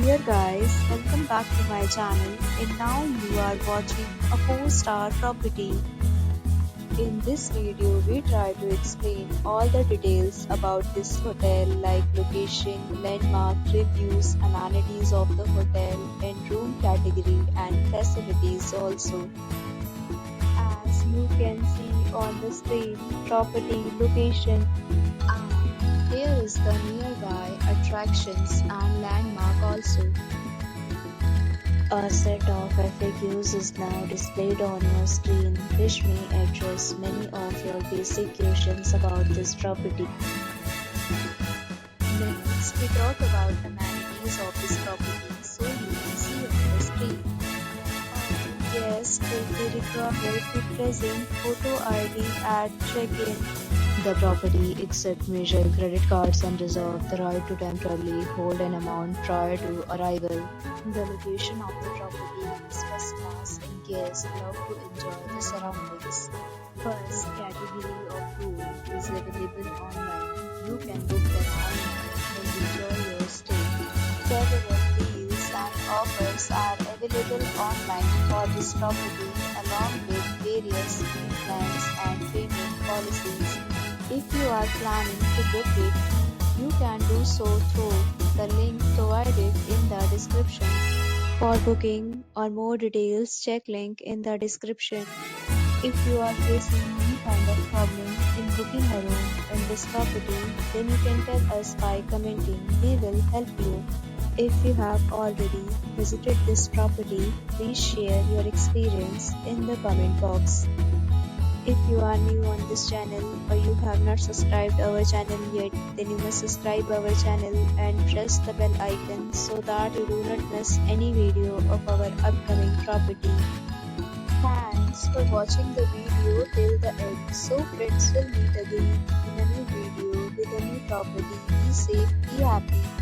Dear guys, welcome back to my channel and now you are watching a 4-star property. In this video, we try to explain all the details about this hotel like location, landmark, reviews, amenities of the hotel and room category and facilities also. As you can see on the screen, property location. Here is the nearby attractions and landmark also. A set of FAQs is now displayed on your screen, which may address many of your basic questions about this property. Next, we talk about amenities of this property, so you can see on the screen. Guests will be required to present photo ID at check-in. The property accepts major credit cards and reserves the right to temporarily hold an amount prior to arrival. The location of the property is first class and guests love to enjoy the surroundings. First category of room is available online. You can book them online and enjoy your stay. Several deals and offers are available online for this property along with various plans and payment policies. If you are planning to book it, you can do so through the link provided in the description. For booking or more details, check link in the description. If you are facing any kind of problem in booking a room in this property, then you can tell us by commenting. We will help you. If you have already visited this property, please share your experience in the comment box. If you are new on this channel or you have not subscribed our channel yet, then you must subscribe our channel and press the bell icon so that you do not miss any video of our upcoming property. Thanks for watching the video till the end. So friends, will meet again in a new video with a new property. Be safe, be happy.